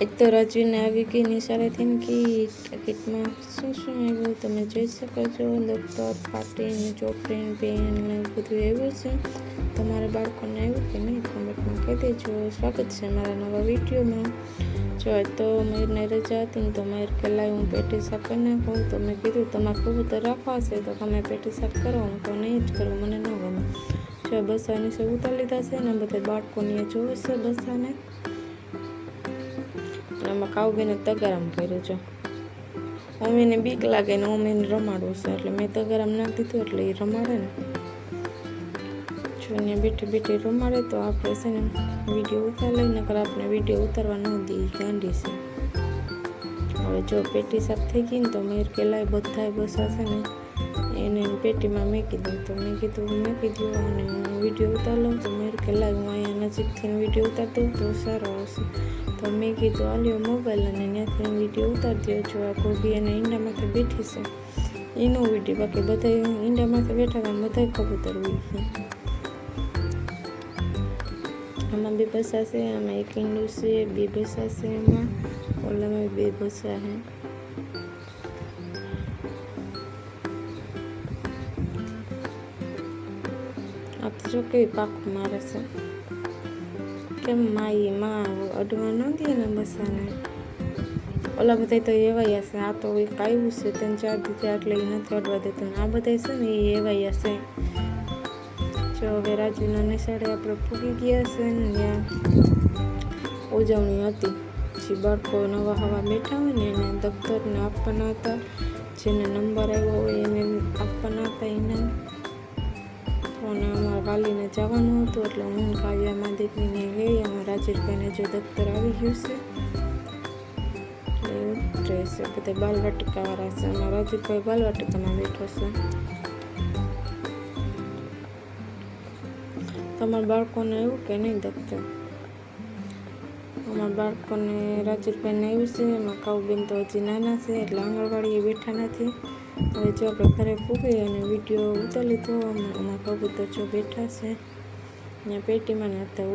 એક તો રાજવીને આવી ગઈ નિશાળેથી ટિકિટમાં શું આવ્યું તમે જોઈ શકો છો. દફતર, પાટી, ચોપડી, પેન ને બધું આવ્યું છે. તમારા બાળકોને આવ્યું કે નહીં કોમેન્ટમાં કહી દેજો. સ્વાગત છે મારા નવા વિડીયોમાં. જો તો મયુરને રજા હતી ને તો મયુર કે લાવી હું પેટી સાફ કરી નાખું. તો મેં કીધું તમારે કબૂતર રાખવા છે તો તમે પેટી સાફ કરો. હું તો નહીં જ કરું, મને ન ગમે. જો બસાને સે ઉતારી લીધા છે ને બધા બાળકોને જોવે છે બસાને. આમાં કાઉબેને તગારામ કર્યું છે. મમ્મીને બીક લાગે ને મમ્મીને રમાડવું છે એટલે મેં તગારામ નાખી દીધું એટલે એ રમાડે ને. જો અહીંયા બેઠી રમાડે તો આપણે છે ને વિડીયો ઉતાર લઈને નકર આપણે વિડીયો ઉતારવા ન દઈએ, ગાંડી છે. હવે જો પેટી સાફ થઈ ગઈ ને તો મયુર કે લાય બધા બસા છે ને એને પેટીમાં મૂકી દઉં. તો મેં કીધું મૂકી દઉં અને હું વિડીયો ઉતાર લઉં. તો મયુર કે લાય હું અહીંયા નજીકથી વિડીયો ઉતાર દઉં તો સારો આવશે. તો મેં કીધું આલ્યો મોબાઈલ અને ત્યાંથી વિડીયો ઉતારી દો. જો આ ગોગી અને ઈંડામાંથી બેઠી છે એનો વિડીયો, બાકી બધા ઈંડામાંથી બેઠા હતા બધા કબૂતર ઉડી ગયા. આમાં 2 બસા છે, આમાં 1 ઈંડું છે, 2 બસા છે, એમાં ઓલામાં 2 બસા છે. આ તો જો કેવી પાખું મારે છે. કેમ માં અડવા ન દે ને બસાને. ઓલા બધા તો એવાયા છે. આ તો એક આવ્યું છે 3-4 દીથી એટલે એ નથી અડવા દેતું. આ બધા છે ને એ એવાયા છે. જો હવે રાજુના નિશાળે આપણે પૂગી ગયા છે ને ત્યાં ઉજવણી હતી. જે બાળકો નવા હવા બેઠા હોય ને એને દફતરને આપવાના હતા. જેને નંબર આવ્યો હોય એને આપવાના હતા ઇનામ. અને અમારા વાલીને જવાનું હતું એટલે હું કાવ્યામાં દીકરીને ગઈ. અમારા રાજેશભાઈને જો દફતર આવી ગયું છે એટલે એવું રહેશે. બધા બાલવાટિકાવાળા છે. અમારા રાજેશભાઈ બાલવાટિકામાં બેઠો છે. તમારા બાળકોને આવ્યું કે નહીં દફતર? અમારા બાળકોને રાજેશભાઈને આવ્યું છે. એમાં કાઉબેન તો હજી નાના છે એટલે આંગણવાડીએ બેઠા નથી. હવે જો આપણે ઘરે પૂગી અને વિડીયો ઉતારી લીધો. અમારા કબૂતર જો બેઠા છે અહીંયા પેટીમાં ને હતા